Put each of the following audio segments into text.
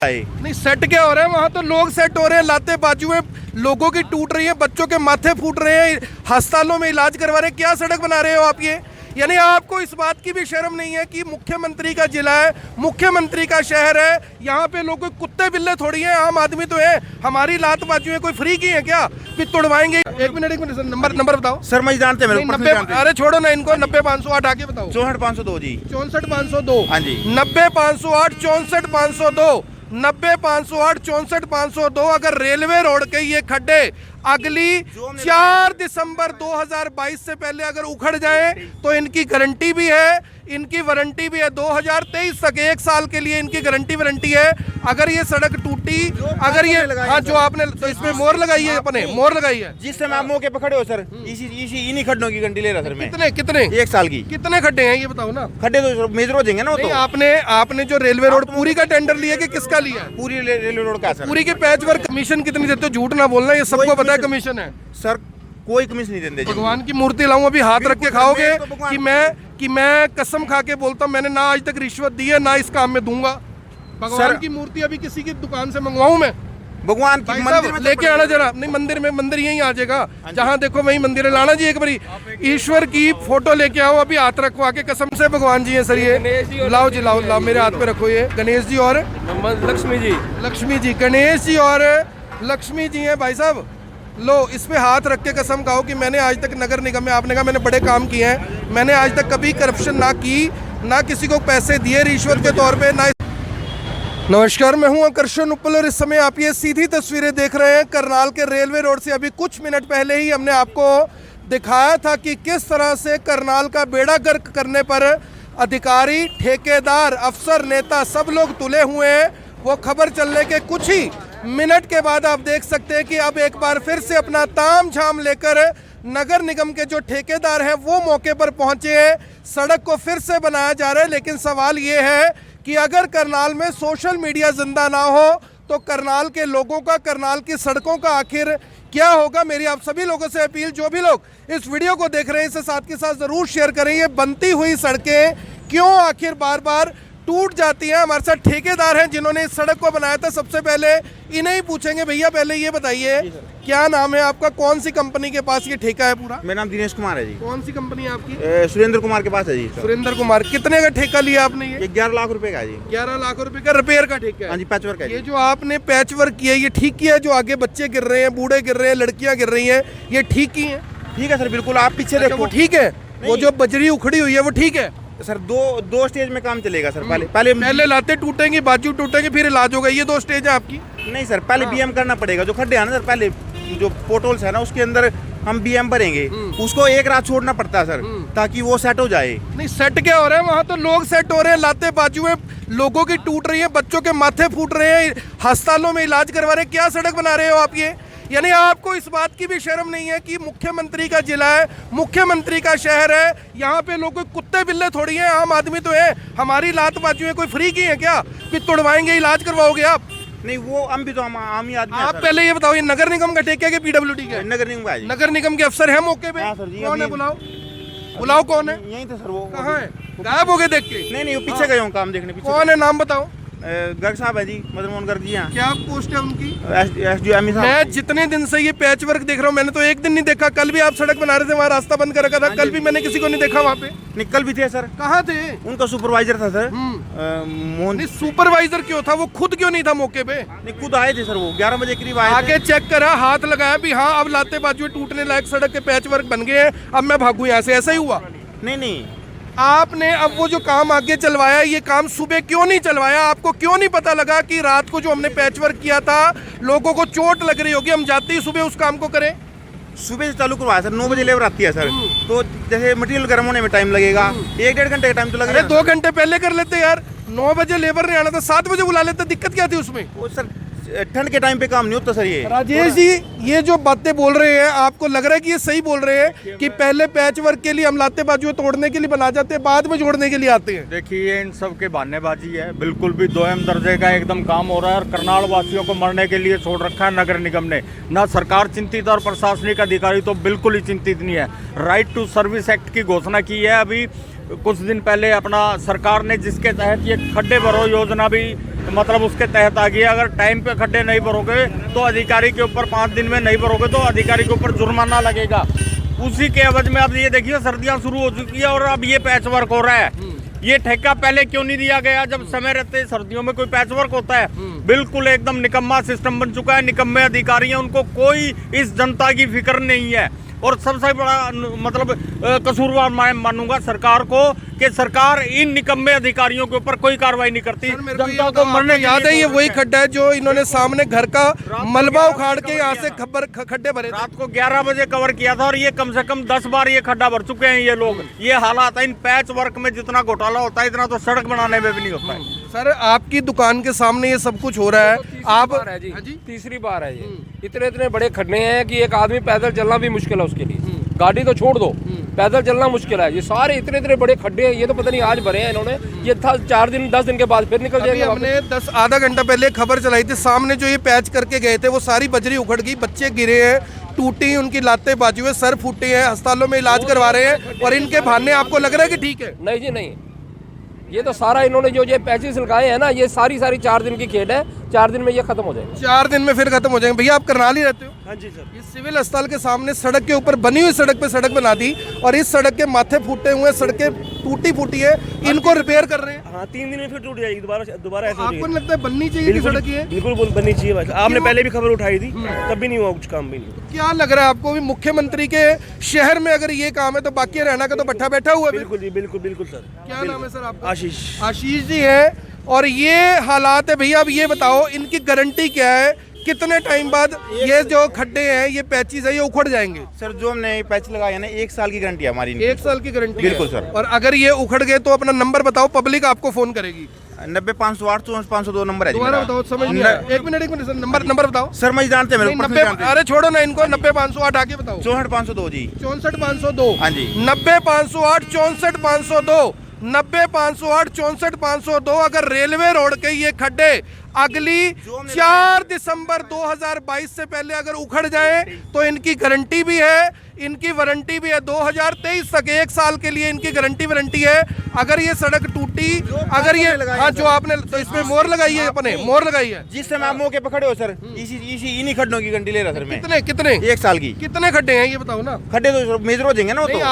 नहीं सेट क्या हो रहा है वहाँ, तो लोग सेट हो रहे हैं, लाते बाजुएं लोगों की टूट रही है, बच्चों के माथे फूट रहे हैं, अस्पतालों में इलाज करवा रहे हैं। क्या सड़क बना रहे हो आप ये? यानी आपको इस बात की भी शर्म नहीं है कि मुख्यमंत्री का जिला है, मुख्यमंत्री का शहर है, यहाँ पे लोग कोई कुत्ते बिल्ले थोड़ी हैं, आम आदमी तो है। हमारी लात बाजुएं कोई फ्री की है क्या? फिर तोड़वाएंगे। एक मिनट सर, नंबर बताओ सर। मैं जानते हैं 90, अरे छोड़ो ना इनको, 90-508 आगे बताओ। 64-502 जी, 64-502। हाँ जी। 90-508 64-502, 90-508 64-502। अगर रेलवे रोड के ये खड्डे अगली 4 दिसंबर 2022 से पहले अगर उखड़ जाए तो इनकी गारंटी भी है, इनकी वारंटी भी है। 2023 तक 1 साल के लिए इनकी गारंटी वारंटी है। अगर ये सड़क टूटी, अगर ये हाँ जो आपने तो इसमें मोहर लगाई है, अपने मोहर लगाई है। जिस समय आप मौके पे खड़े हो सर, इसी इन्हीं खड्डों की गारंटी ले रहा सर मैं। कितने 1 साल की। कितने खड्डे हैं ये बताओ ना। खड्डे तो मेजर हो जाएंगे ना वो तो। आपने जो रेलवे रोड पूरी का टेंडर लिया कि किसका लिया? पूरी रेलवे रोड का सर। पूरी के पैच वर्क कमीशन कितनी देते हो? झूठ ना बोलना, ये सबको पता है कमीशन है सर। कोई कमीशन नहीं देते। भगवान की मूर्ति लाऊं अभी हाथ रख के खाओगे कि मैं कसम खा के बोलता हूं मैंने ना आज तक रिश्वत दी है, ना इस काम में दूंगा। भगवान की मूर्ति अभी किसी की दुकान से मंगवाऊं मैं? भगवान की मंदिर में लेके आना जरा। नहीं मंदिर यहीं आ जाएगा, जहाँ देखो वही मंदिर है। लाना जी एक बारी ईश्वर की फोटो लेके आओ, अभी हाथ रखवा के, कसम से भगवान जी है सर ये। लाओ जी, लाओ मेरे हाथ पे रखो ये। गणेश जी और लक्ष्मी जी, गणेश जी और लक्ष्मी जी हैं भाई साहब। लो इस पे हाथ रख के कसम खाओ कि मैंने आज तक नगर निगम में, आपने कहा मैंने बड़े काम किए हैं, मैंने आज तक कभी करप्शन ना की, ना किसी को पैसे दिए रिश्वत के तौर पे ना। नमस्कार, मैं हूं आकर्षण उपल और इस समय आप ये सीधी तस्वीरें देख रहे हैं करनाल के रेलवे रोड से। अभी कुछ मिनट पहले ही हमने आपको दिखाया था कि किस तरह से करनाल का बेड़ा गर्क करने पर अधिकारी, ठेकेदार, अफसर, नेता सब लोग तुले हुए हैं। वो खबर चलने के कुछ ही मिनट के बाद आप देख सकते हैं कि अब एक बार फिर से अपना ताम झाम लेकर नगर निगम के जो ठेकेदार हैं वो मौके पर पहुंचे हैं। सड़क को फिर से बनाया जा रहा है, लेकिन सवाल ये है कि अगर करनाल में सोशल मीडिया जिंदा ना हो तो करनाल के लोगों का, करनाल की सड़कों का आखिर क्या होगा? मेरी आप सभी लोगों से अपील, जो भी लोग इस वीडियो को देख रहे हैं इसे साथ के साथ जरूर शेयर करें। ये बनती हुई सड़कें क्यों आखिर बार बार टूट जाती हैं? हमारे साथ ठेकेदार हैं जिन्होंने इस सड़क को बनाया था। सबसे पहले इन्हें ही पूछेंगे। भैया पहले ये बताइए क्या नाम है आपका, कौन सी कंपनी के पास ये ठेका है पूरा? मेरा नाम दिनेश कुमार है जी। कौन सी कंपनी है आपकी? सुरेंद्र कुमार के पास है जी। सुरेंद्र कुमार। कितने का ठेका लिया आपने? ये 11 लाख रुपए का जी। 11 लाख रुपए का रिपेयर का ठेका है? हाँ जी, पैच वर्क है। ये जो आपने पैच वर्क किया ये ठीक किया? जो आगे बच्चे गिर रहे हैं, बूढ़े गिर रहे हैं, लड़कियां गिर रही हैं, ये ठीक की है? ठीक है सर, बिल्कुल। आप पीछे देखो। वो ठीक है? वो जो बजरी उखड़ी हुई है वो ठीक है सर? दो स्टेज में काम चलेगा सर। पहले लाते टूटेंगी, बाजू टूटेंगे, फिर इलाज होगा। ये 2 स्टेज है आपकी? नहीं सर, पहले बीएम करना पड़ेगा। जो खड्डे है ना सर, पहले जो पोर्टल्स है ना उसके अंदर हम बीएम भरेंगे, उसको एक रात छोड़ना पड़ता है सर, ताकि वो सेट हो जाए। नहीं सेट क्या हो रहा है वहाँ, तो लोग सेट हो रहे हैं, लाते बाजुएं लोगों की टूट रही है, बच्चों के माथे फूट रहे हैं, अस्पतालों में इलाज करवा रहे हैं। क्या सड़क बना रहे हो आप ये? यानी आपको इस बात की भी शर्म नहीं है कि मुख्यमंत्री का जिला है, मुख्यमंत्री का शहर है, यहाँ पे लोग कोई कुत्ते बिल्ले थोड़ी हैं, आम आदमी तो है। हमारी लात बाजुएं कोई फ्री की है क्या? फिर तोड़वाएंगे, इलाज करवाओगे आप? नहीं, वो हम भी तो आम ही आदमी। आप पहले ये बताओ, ये नगर निगम का ठेका है कि पीडब्ल्यूडी का? नगर निगम का। नगर निगम के अफसर है मौके पे? कौन है? बुलाओ कौन है? यही थे सर। वो कहाँ है? गायब हो गए देख के? नहीं, वो पीछे गए काम देखने। पीछे कौन है, नाम बताओ। गर्ग साहब है जी, मदन मोहन गर्ग जी। क्या पोस्ट है उनकी? SDM साहब। मैं जितने दिन से ये पैच वर्क देख रहा हूँ, मैंने तो एक दिन नहीं देखा। कल भी आप सड़क बना रहे थे, वहाँ रास्ता बंद कर रखा था, कल भी मैंने किसी को नहीं देखा वहाँ पे। नहीं, कल भी थे सर। कहाँ थे? उनका सुपरवाइजर था सर, मोहन। नहीं, सुपरवाइजर क्यों था? वो खुद क्यों नहीं था मौके पे? नहीं, खुद आए थे सर, वो 11 बजे करीब आए। आके चेक करा, हाथ लगाया भी हाँ अब लाते बाजुएं टूटने लायक सड़क के पैच वर्क बन गए हैं, अब मैं भागू यहाँ से, ऐसा ही हुआ? नहीं, आपने अब वो जो काम आगे चलवाया, ये काम सुबह क्यों नहीं चलवाया? आपको क्यों नहीं पता लगा कि रात को जो हमने पैच वर्क किया था लोगों को चोट लग रही होगी, हम जाते ही सुबह उस काम को करें? सुबह से चालू करवाया सर, 9 बजे लेबर आती है सर, तो जैसे मटेरियल गर्म होने में टाइम लगेगा, 1-1.5 घंटे का टाइम तो लगेगा। 2 घंटे पहले कर लेते यार। 9 बजे लेबर नहीं आना था, 7 बजे बुला लेते, दिक्कत क्या थी उसमें? वो सर ठंड के टाइम पे काम नहीं होता सर। ये राजेश जी, ये जो बातें बोल रहे हैं, आपको लग रहा है कि ये सही बोल रहे हैं कि पहले पैच वर्क के लिए हम लाते बाजुएं तोड़ने के लिए बना जाते हैं, बाद में जोड़ने के लिए आते हैं? देखिए, इन सब के बहानेबाजी है, बिल्कुल भी दोयम दर्जे का एकदम काम हो रहा है और करनाल वासियों को मरने के लिए छोड़ रखा है नगर निगम ने। ना सरकार चिंतित और प्रशासनिक अधिकारी तो बिल्कुल ही चिंतित नहीं है। राइट टू सर्विस एक्ट की घोषणा की है अभी कुछ दिन पहले अपना सरकार ने, जिसके तहत ये खड्डे भरो योजना भी मतलब उसके तहत आ गया। अगर टाइम पे खड्डे नहीं भरोगे तो अधिकारी के ऊपर 5 दिन में नहीं भरोगे तो अधिकारी के ऊपर जुर्माना लगेगा। उसी के एवज में अब ये देखिए सर्दियां शुरू हो चुकी है और अब ये पैच वर्क हो रहा है। ये ठेका पहले क्यों नहीं दिया गया जब समय रहते सर्दियों में कोई पैच वर्क होता है? बिल्कुल एकदम निकम्मा सिस्टम बन चुका है। निकम्मे अधिकारी हैं, उनको कोई इस जनता की फिक्र नहीं है। और सबसे बड़ा मतलब कसूरवार मैं मानूंगा सरकार को कि सरकार इन निकम्मे अधिकारियों के ऊपर कोई कार्रवाई नहीं करती। जनता को मरने याद है ये वही खड्डा है जो इन्होंने सामने घर का मलबा उखाड़ के यहाँ से खड्डे भरे। रात को 11 बजे कवर किया था और ये कम से कम 10 बार ये खड्डा भर चुके हैं ये लोग। ये हालात है। इन पैच वर्क में जितना घोटाला होता है इतना तो सड़क बनाने में भी नहीं होता है। सर आपकी दुकान के सामने ये सब कुछ हो रहा है, आप तीसरी बार है ये। इतने बड़े खड्डे हैं कि एक आदमी पैदल चलना भी मुश्किल है उसके लिए। गाड़ी तो छोड़ दो, पैदल चलना मुश्किल है। ये सारे इतने बड़े खड्डे हैं। ये तो पता नहीं आज भरे हैं इन्होंने। ये था 4 दिन 10 दिन के बाद फिर निकल जाएंगे। हमने आधा घंटा पहले खबर चलाई थी, सामने जो ये पैच करके गए थे वो सारी बजरी उखड़ गई, बच्चे गिरे हैं, टूटी, उनकी लातें बाजी हुए, सर फूटे हैं, अस्पतालों में इलाज करवा रहे हैं। और इनके बहाने आपको लग रहा है कि ठीक है? नहीं जी नहीं, ये तो सारा इन्होंने जो ये पैचेस लगाए हैं ना, ये सारी 4 दिन की खेल है। 4 दिन में ये खत्म हो जाएगा। 4 दिन में फिर खत्म हो जाएंगे। भैया आप करनाल ही रहते हो? हाँ जी सर। ये सिविल अस्पताल के सामने सड़क के ऊपर बनी हुई सड़क पे सड़क बना दी और इस सड़क के माथे फूटे हुए, सड़कें टूटी फूटी है, इनको रिपेयर कर रहे हैं। हाँ 3 दिन में फिर टूट जाएगी दोबारा ऐसे हो आपको जाएगी। नहीं लगता है बननी चाहिए कि सड़क ये? बिल्कुल बननी चाहिए भाई। आपने पहले भी खबर उठाई थी, तब भी नहीं हुआ कुछ, काम भी नहीं। क्या लग रहा है आपको भी मुख्यमंत्री के शहर में अगर ये काम है तो बाकी हरियाणा का तो बट्ठा बैठा हुआ है? बिल्कुल जी, बिल्कुल सर। क्या नाम है सर आपका? आशीष। आशीष जी है। और ये हालात है भैया। अब ये बताओ इनकी गारंटी क्या है, कितने टाइम बाद ये जो खड्डे हैं, ये पैचेस है, ये उखड़ जाएंगे? सर जो हमने पैच लगाया ना 1 साल की गारंटी है हमारी इनकी। 1 साल की गारंटी? बिल्कुल सर। और अगर ये उखड़ गए तो अपना नंबर बताओ, पब्लिक आपको फोन करेगी। 90-508 64-502 नंबर है जी दोबारा मेरा। बताओ, समझ नहीं आया। एक मिनट सर, नंबर बताओ सर मैं जानते हैं मेरे को, 90, अरे छोड़ो ना इनको, 90-508 आगे बताओ। 64-502 जी। 64-502। हाँ जी। 90-508 64-502। 90-508 64-502। अगर रेलवे रोड के ये खड्डे अगली 4 दिसंबर 2022 से पहले अगर उखड़ जाए तो इनकी गारंटी भी है, इनकी वारंटी भी है। 2023 तक 1 साल के लिए इनकी गारंटी वारंटी है। अगर ये सड़क टूटी, अगर ये हाँ जो आपने तो इसमें मोहर लगाई है, अपने मोहर लगाई है। जिस समय आप मौके पे खड़े हो सर, इसी इन्हीं खड्डों की गारंटी ले रहा सर मैं। कितने 1 साल की। कितने खड्डे हैं ये बताओ ना? खड्डे तो मेजर हो जाएंगे ना वो नहीं, तो।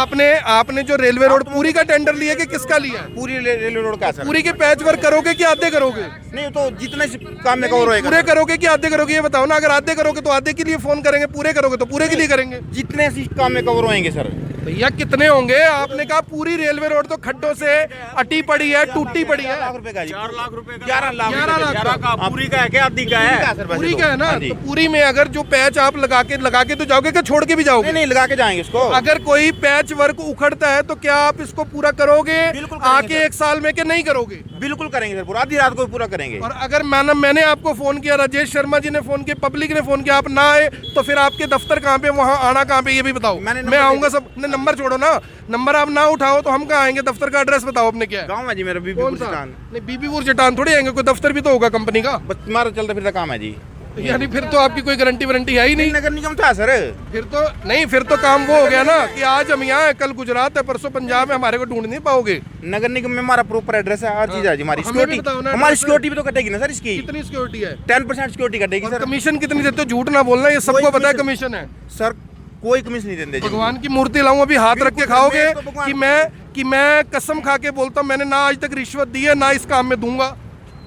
आपने जो रेलवे रोड पूरी का टेंडर लिया कि किसका लिया है? पूरी रेलवे रोड का है सर। पूरी के पैच वर्क करोगे कि आधे करोगे? नहीं तो जितने काम में कवर होएगा। पूरे करोगे कि आधे करोगे ये बताओ ना? अगर आधे करोगे तो आधे के लिए फोन करेंगे, पूरे करोगे तो पूरे के लिए करेंगे। जितने काम में कवर होएंगे सर। भैया कितने होंगे? आपने कहा पूरी रेलवे रोड तो खड्डों से अटी पड़ी है, टूटी पड़ी है। 4 लाख रुपए का जी। 4 लाख रुपए का। 11 लाख 11 का पूरी का है क्या आधी का है? पूरी का है ना? तो पूरी में अगर जो पैच आप लगा के तो जाओगे कि छोड़ के भी जाओगे? नहीं लगा के जाएंगे इसको। अगर कोई पैच वर्क उखड़ता है तो क्या आप इसको पूरा करोगे बिल्कुल करेंगे आके सर। 1 साल में कि नहीं करोगे? बिल्कुल करेंगे सर, पूरा आधी रात को पूरा करेंगे। और अगर मैंने आपको फोन किया, राजेश शर्मा जी ने फोन किया, पब्लिक ने फोन किया, आप ना आए तो फिर आपके दफ्तर कहाँ पे, वहाँ आना कहाँ पे, ये भी बताओ। मैं आऊंगा सब। नंबर छोड़ो ना, नंबर आप ना उठाओ तो हम कहाँ आएंगे? दफ्तर का एड्रेस बताओ अपने क्या है? गाँव है जी मेरा कौन सा? नहीं बीबीपुर चट्टान थोड़ी आएंगे, कोई दफ्तर भी तो होगा कंपनी का। बस तुम्हारा चलता फिरता काम है जी। यानी फिर तो आपकी कोई गारंटी वारंटी है ही नहीं। नगर निगम था सर। फिर तो नहीं, फिर तो काम वो हो गया ना कि आज हम यहाँ हैं, कल गुजरात है, परसों पंजाब है, हमारे को ढूंढ नहीं पाओगे। नगर निगम में हमारा प्रॉपर एड्रेस है, हर चीज है जी हमारी। हमें भी बताओ सिक्योरिटी ना हमारी एड्रेस। सिक्योरिटी भी तो कटेगी ना सर इसकी। कितनी सिक्योरिटी है? 10% सिक्योरिटी कटेगी और सर। कमीशन कितनी देते हो? झूठ ना बोलना, ये सबको पता है कमीशन है। सर कोई कमीशन नहीं देते जी। भगवान की मूर्ति लाऊं अभी हाथ रख के खाओगे मैं तो भगवान कि मैं कसम खा के बोलता हूं मैंने ना आज तक रिश्वत दी है, ना इस काम में दूंगा।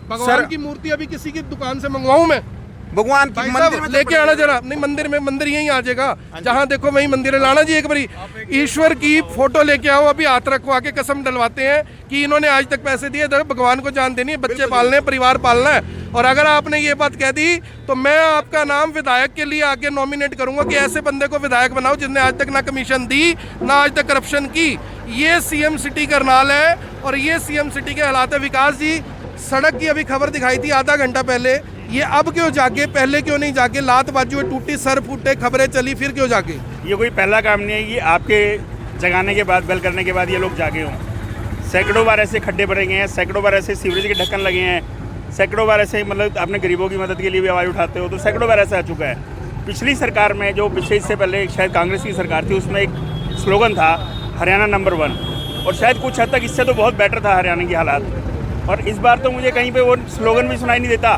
भगवान सर- की मूर्ति अभी किसी की दुकान से मंगवाऊं मैं? भगवान की भाई मंदिर साहब में तो लेके आना जरा। नहीं मंदिर यहीं आ जाएगा, जहाँ देखो वहीं मंदिर है। लाना जी एक बारी ईश्वर की फोटो लेके आओ, अभी हाथ रखवा के कसम डलवाते हैं कि इन्होंने आज तक पैसे दिए। भगवान को जान देनी है, बच्चे पालने हैं, परिवार पालना है। और अगर आपने ये बात कह दी तो मैं आपका नाम विधायक के लिए आगे नॉमिनेट करूंगा कि ऐसे बंदे को विधायक बनाओ जिसने आज तक ना कमीशन दी, ना आज तक करप्शन की। ये सीएम सिटी करनाल है और ये सीएम सिटी के हालात है। विकास जी, सड़क की अभी खबर दिखाई थी आधा घंटा पहले, ये अब क्यों जागे, पहले क्यों नहीं जागे? लात बाजू टूटी, सर फूटे, खबरें चली, फिर क्यों जागे? ये कोई पहला काम नहीं है कि आपके जगाने के बाद, बेल करने के बाद ये लोग जागे हों। सैकड़ों बार ऐसे खड्डे भरे गए हैं, सैकड़ों बार ऐसे सीवरेज के ढक्कन लगे हैं, सैकड़ों बार ऐसे मतलब अपने गरीबों की मदद के लिए भी आवाज़ उठाते हो, तो सैकड़ों बार ऐसा आ चुका है। पिछली सरकार में जो पिछले इससे पहले शायद कांग्रेस की सरकार थी, उसमें एक स्लोगन था हरियाणा नंबर 1, और शायद कुछ हद तक इससे तो बहुत बेटर था हरियाणा की हालात। और इस बार तो मुझे कहीं पे वो स्लोगन भी सुनाई नहीं देता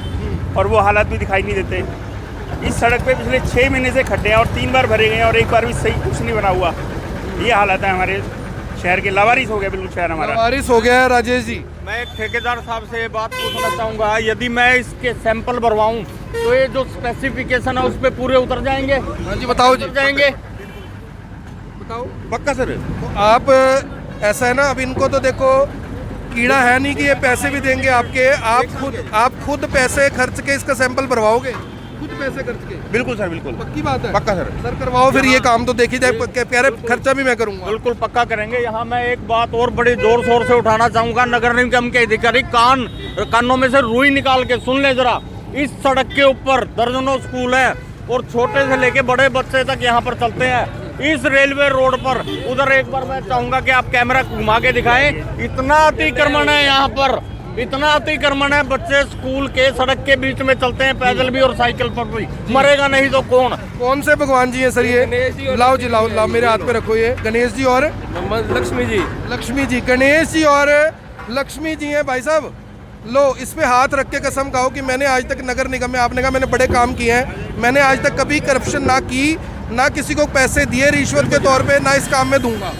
और वो हालात भी दिखाई नहीं देते। इस सड़क पे पिछले 6 महीने से खड्डे हैं और 3 बार भरे गए हैं और एक बार भी सही कुछ नहीं बना हुआ। ये हालात है हमारे शहर के। लावारिस हो गया बिल्कुल शहर हमारा। बारिश हो गया है राजेश जी। मैं एक ठेकेदार साहब से ये बात पूछना चाहूँगा, यदि मैं इसके सैंपल भरवाऊँ तो ये जो स्पेसिफिकेशन है उस पर पूरे उतर जाएंगे? हाँ जी बताओ जी, उतर जाएंगे। बताओ। पक्का सर। तो आप ऐसा है ना, अब इनको तो देखो कीड़ा है नहीं कि ये पैसे भी देंगे आपके। आप खुद पैसे खर्च के इसका सैंपल भरवाओगे, खुद पैसे खर्च के? बिल्कुल सर, बिल्कुल पक्की बात है। पक्का सर। सर करवाओ फिर, ये काम तो देखी जाए। कह रहे खर्चा भी मैं करूंगा। बिल्कुल पक्का करेंगे। यहाँ मैं एक बात और बड़ी जोर शोर से उठाना चाहूँगा, नगर निगम के अधिकारी कानों में से रुई निकाल के सुन ले जरा। इस सड़क के ऊपर दर्जनों स्कूल है और छोटे से लेके बड़े बच्चे तक यहाँ पर चलते हैं। इस रेलवे रोड पर उधर एक बार मैं चाहूंगा कि आप कैमरा घुमा के दिखाएं। इतना अतिक्रमण है यहाँ पर, इतना अतिक्रमण है। बच्चे स्कूल के सड़क के बीच में चलते हैं, पैदल भी और साइकिल पर भी। मरेगा नहीं तो कौन से भगवान जी हैं सर ये? गणेश जी और लाओ जी, लाओ लाओ मेरे हाथ पे रखो ये। गणेश जी और लक्ष्मी जी। लक्ष्मी जी, गणेश जी और लक्ष्मी जी हैं भाई साहब। लो इस पे हाथ रख के कसम खाओ कि मैंने आज तक नगर निगम में, आपने कहा मैंने बड़े काम किए हैं, मैंने आज तक कभी करप्शन ना की, ना किसी को पैसे दिए रिश्वत के तौर पे, ना इस काम में दूंगा।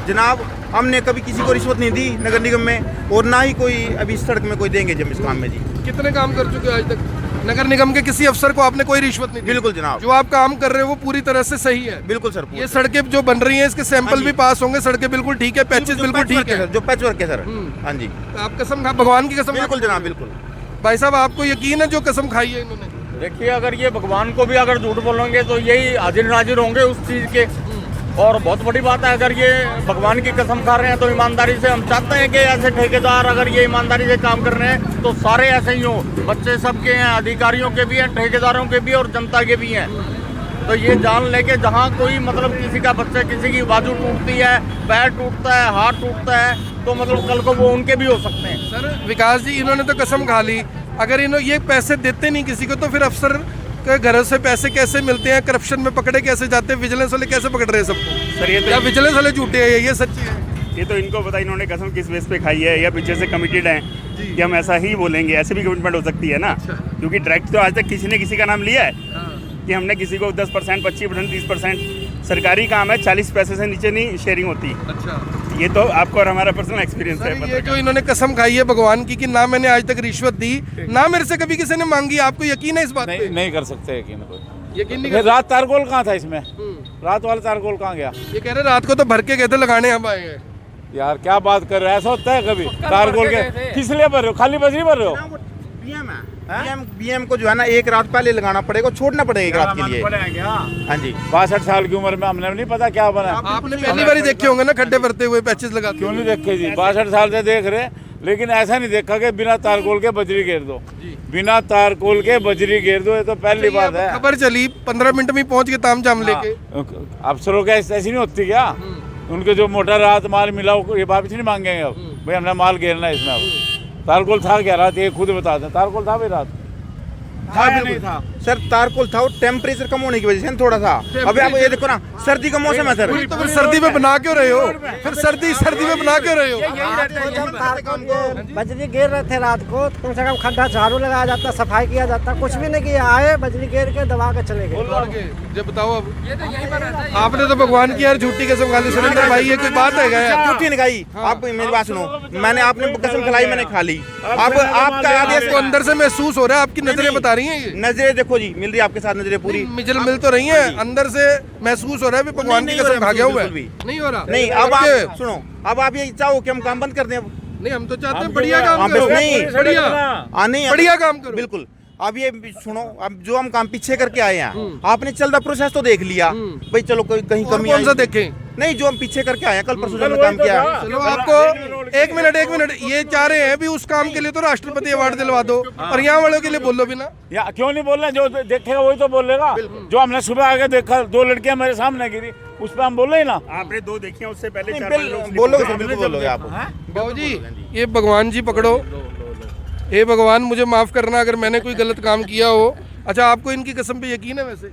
जनाब हमने कभी किसी को रिश्वत नहीं दी नगर निगम में और ना ही कोई अभी इस सड़क में कोई देंगे जब इस काम में जी। कितने काम कर चुके हो आज तक नगर निगम के? किसी अफसर को आपने कोई रिश्वत नहीं दी? बिल्कुल जनाब। जो आप काम कर रहे हो वो पूरी तरह से सही है? बिल्कुल सर। ये सड़कें जो बन रही हैं इसके सैंपल भी पास होंगे, सड़कें बिल्कुल ठीक है, पैचेस बिल्कुल ठीक है, जो पैच वर्क है सर। हाँ जी आप कसम खा, भगवान की कसम? बिल्कुल जनाब, बिल्कुल। भाई साहब आपको यकीन है जो कसम खाई है इन्होंने? देखिए, अगर ये भगवान को भी अगर झूठ बोलेंगे तो यही हाजिर नाजिर होंगे उस चीज़ के। और बहुत बड़ी बात है, अगर ये भगवान की कसम खा रहे हैं तो ईमानदारी से हम चाहते हैं कि ऐसे ठेकेदार अगर ये ईमानदारी से काम कर रहे हैं तो सारे ऐसे ही हों। बच्चे सबके हैं, अधिकारियों के भी हैं, ठेकेदारों के भी और जनता के भी हैं। तो ये जान लेके जहाँ कोई मतलब किसी का बच्चा, किसी की बाजू टूटती है, पैर टूटता है, हाथ टूटता है, तो मतलब कल को वो उनके भी हो सकते हैं। सर विकास जी इन्होंने तो कसम खा ली, अगर इन्होंने ये पैसे देते नहीं किसी को तो फिर अफसर के घरों से पैसे कैसे मिलते हैं, करप्शन में पकड़े कैसे जाते हैं, विजिलेंस वाले कैसे पकड़ रहे हैं सबको? सर ये या तो विजिलेंस वाले झूठे हैं, ये सच्ची है? ये तो इनको पता इन्होंने कसम किस बेस पे खाई है या पीछे से कमिटेड हैं कि हम ऐसा ही बोलेंगे। ऐसे भी कमिटमेंट हो सकती है ना, क्योंकि डायरेक्ट तो आज तक किसी ने किसी का नाम लिया है कि हमने किसी को 10%, 25%, 30%। सरकारी काम है, 40 पैसे से नीचे नहीं शेयरिंग होती। अच्छा, ये तो आपको और हमारा पर्सनल एक्सपीरियंस है। ये जो इन्होंने कसम खाई है भगवान की कि ना मैंने आज तक रिश्वत दी, ना मेरे से कभी किसी ने मांगी, आपको यकीन है इस बात पे? नहीं कर सकते यकीन कोई। यकीन नहीं फिर कर? रात तारकोल कहाँ था इसमें? रात वाला तारकोल कहाँ गया? ये कह रहे रात को तो भर के गए थे, लगाने हम आए हैं। यार क्या बात कर रहे हो, ऐसा होता है कभी? तारकोल के किस लिए भर रहे हो? खाली बजरी भर रहे हो? बीएम को जो है ना एक रात पहले लगाना पड़ेगा, छोड़ना पड़ेगा एक रात के लिए। हाँ जी। 62 साल की उम्र में हमने नहीं पता क्या बना। आपने पहली बार ही देखे होंगे ना खड्डे भरते हुए, पैचेस लगाते? क्यों नहीं देखे जी, 62 साल से देख रहे, लेकिन ऐसा नहीं देखा कि बिना तारकोल के बजरी घेर दो। बिना तारकोल के बजरी घेर दो, ये तो पहली बात है। खबर चली 15 मिनट में पहुंच के ताम झाम लेके। अफसरों के ऐसी नहीं होती क्या? उनके जो मोटा रात माल मिला ये वापिस नहीं मांगेंगे अब भाई हमने माल घेरना है इसमें। अब तारकोल था क्या रात, ये खुद बता दें। तारकोल था भाई रात? नहीं था सर, तारकोल था, वो टेम्परेचर कम होने की वजह से थोड़ा था। अभी आप ये देखो ना, सर्दी का मौसम है सर। तो फिर सर्दी में बना क्यों रहे हो? फिर सर्दी में बना क्यों रहे हो? बजरी गिर रहे थे रात को, कम से कम खड्डा झाड़ू लगाया जाता, सफाई किया जाता, कुछ भी नहीं किया। आए बजरी गिर के दबा के चले गए। जब बताओ अब आपने तो भगवान की यार झूठी कसम खा ली सुरेंद्र भाई, ये कोई बात है क्या? झूठी नहीं खाई। आप मेरी बात सुनो, मैंने आपने कसम खिलाई, मैंने खा ली। अब आपका आदेश तो अंदर से महसूस हो रहा है, आपकी नजरें बता रही हैं ये। नजरें देखो जी, मिल रही है आपके साथ नजरें पूरी मिल तो रही है, अंदर से महसूस हो रहा है भगवान की कसम खा गया हुआ है। नहीं हो रहा? नहीं। अब आप सुनो, अब आप ये चाहो कि हम काम बंद कर दें? नहीं, हम तो चाहते हैं बढ़िया काम करो। नहीं बढ़िया बढ़िया काम करो। बिल्कुल। अब ये सुनो, अब जो हम काम पीछे करके आए हैं, आपने चलता प्रोसेस तो देख लिया भाई, चलो कहीं कमी कौन सा देखें? नहीं, जो हम पीछे करके आए हैं, कल परसों जो काम किया। चलो आपको एक मिनट ये चाह रहे हैं भी उस काम के लिए तो राष्ट्रपति अवार्ड दिलवा दो, और यहाँ वालों के लिए बोलो भी ना। या क्यों नहीं बोल रहे? जो देखेगा वही तो बोलेगा। जो हमने सुबह आके देखा 2 लड़कियां मेरे सामने गिरी, उस पर हम बोल रहे ना। आपने 2 देखी हैं, उससे पहले 4-5 लोग बोलोगे सर, बिल्कुल बोलोगे आप। बाबूजी ये भगवान जी पकड़ो, हे भगवान मुझे माफ करना अगर मैंने कोई गलत काम किया हो। अच्छा, आपको इनकी कसम पे यकीन है? वैसे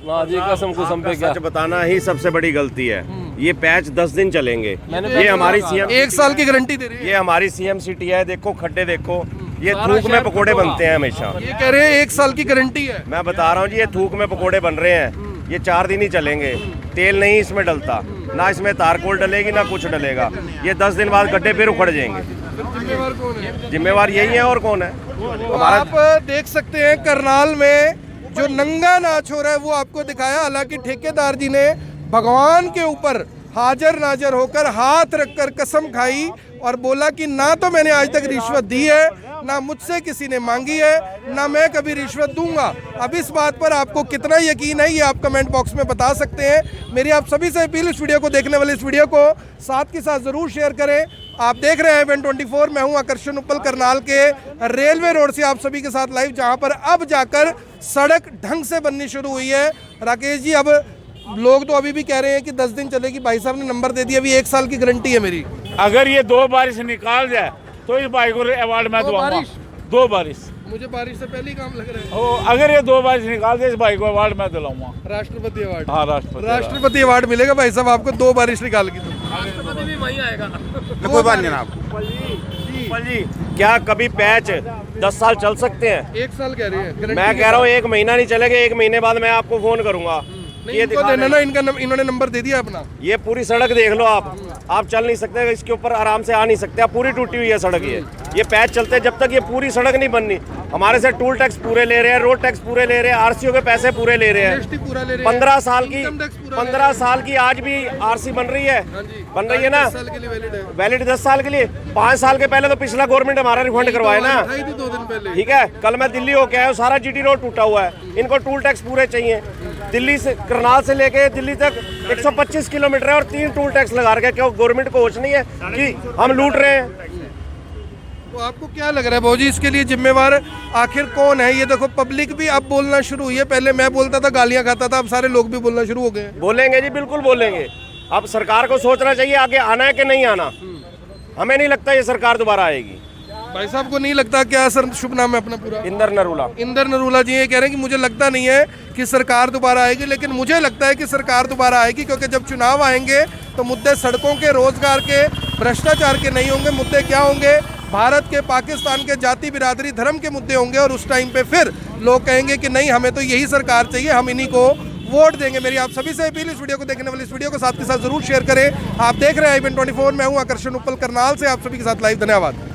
ना जी, कसम कुसम पे क्या। सच बताना ही सबसे बड़ी गलती है। ये पैच 10 दिन चलेंगे। मैंने ये हमारी सीएम एक साल की गारंटी दे रही है। ये हमारी सीएम सिटी है। देखो खड्डे देखो, ये थूक में पकोड़े बनते हैं हमेशा। ये कह रहे हैं 1 साल की गारंटी है। मैं बता रहा हूँ जी, ये थूक में पकोड़े बन रहे हैं। ये 4 दिन ही चलेंगे। तेल नहीं इसमें डलता, ना इसमें तारकोल डलेगी, ना कुछ डलेगा। ये 10 दिन बाद गड्ढे फिर उखड़ जाएंगे। जिम्मेवार कौन है? जिम्मेवार यही है, और कौन है? तो आप देख सकते हैं करनाल में जो नंगा नाच हो रहा है वो आपको दिखाया। हालांकि ठेकेदार जी ने भगवान के ऊपर हाजिर नाजर होकर हाथ रखकर कसम खाई और बोला कि ना तो मैंने आज तक रिश्वत दी है, ना मुझसे किसी ने मांगी है, ना मैं कभी रिश्वत दूंगा। अब इस बात पर आपको कितना यकीन है ये आप कमेंट बॉक्स में बता सकते हैं। मेरी आप सभी से अपील, इस वीडियो को देखने वाले इस वीडियो को साथ के साथ ज़रूर शेयर करें। आप देख रहे हैं N24, मैं हूं आकर्षण उपल, करनाल के रेलवे रोड से आप सभी के साथ लाइव, जहां पर अब जाकर सड़क ढंग से बननी शुरू हुई है। राकेश जी, अब लोग तो अभी भी कह रहे हैं कि 10 दिन चलेगी, भाई साहब ने नंबर दे दिया, अभी 1 साल की गारंटी है मेरी। अगर ये 2 बारिश निकाल जाए तो इस भाई को अवार्ड मैं दूंगा। 2 बारिश, मुझे बारिश से पहले ही काम लग रहा है। अगर ये 2 बारिश निकाल दे इस भाई को अवार्ड मैं दिलाऊंगा। राष्ट्रपति अवार्ड। हाँ, राष्ट्रपति अवार्ड मिलेगा भाई साहब आपको 2 बारिश निकाल की। तो राष्ट्रपति भी वहीं आएगा। कोई बात नहीं जनाब। उपल जी, क्या कभी पैच 10 साल चल सकते हैं? 1 साल कह रहे हैं। मैं कह रहा हूँ 1 महीना नहीं चलेगा। 1 महीने बाद मैं आपको फोन करूंगा। ये दिखा देना ना, इन्होंने नंबर दे दिया अपना। ये पूरी सड़क देख लो आप चल नहीं सकते, इसके ऊपर आराम से आ नहीं सकते। आप पूरी टूटी हुई है सड़क। ये पैच चलते जब तक ये पूरी सड़क नहीं बननी। हमारे से टूल टैक्स पूरे ले रहे हैं, रोड टैक्स पूरे ले रहे हैं, आरसीओ के पैसे पूरे ले रहे हैं। 15 साल की आज भी आरसी बन रही है, बन रही है ना, वैलिड 10 साल के लिए। 5 साल के पहले तो पिछला गवर्नमेंट हमारा रिफंड करवाए ना। 2 दिन पहले। ठीक है, कल मैं दिल्ली होके आया हूँ, सारा जीटी रोड टूटा हुआ है। इनको टूल टैक्स पूरे चाहिए। दिल्ली से, करनाल से लेके दिल्ली तक 125 किलोमीटर है और 3 टूल टैक्स लगा रखे। क्यों गवर्नमेंट को होश नहीं है कि हम लूट रहे हैं? तो आपको क्या लग रहा है भौजी, इसके लिए जिम्मेवार आखिर कौन है? ये देखो पब्लिक भी अब बोलना शुरू हुई है। पहले मैं बोलता था, गालियां खाता था, अब सारे लोग भी बोलना शुरू हो गए हैं। बोलेंगे जी, बिल्कुल बोलेंगे। अब सरकार को सोचना चाहिए आगे आना है कि नहीं आना। हमें नहीं लगता ये सरकार दोबारा आएगी। भाई साहब को नहीं लगता? क्या सर शुभ नाम है अपना पूरा? इंदर नरूला। इंदर नरूला जी ये कह रहे हैं कि मुझे लगता नहीं है कि सरकार दोबारा आएगी, लेकिन मुझे लगता है कि सरकार दोबारा आएगी, क्योंकि जब चुनाव आएंगे तो मुद्दे सड़कों के, रोजगार के, भ्रष्टाचार के नहीं होंगे। मुद्दे क्या होंगे? भारत के, पाकिस्तान के, जाति बिरादरी, धर्म के मुद्दे होंगे। और उस टाइम पे फिर लोग कहेंगे कि नहीं, हमें तो यही सरकार चाहिए, हम इन्हीं को वोट देंगे। मेरी आप सभी से अपील, इस वीडियो को देखने वाले इस वीडियो को साथ के साथ जरूर शेयर करें। आप देख रहे हैं N24, मैं हूं आकर्षण उपल, करनाल से आप सभी के साथ लाइव। धन्यवाद।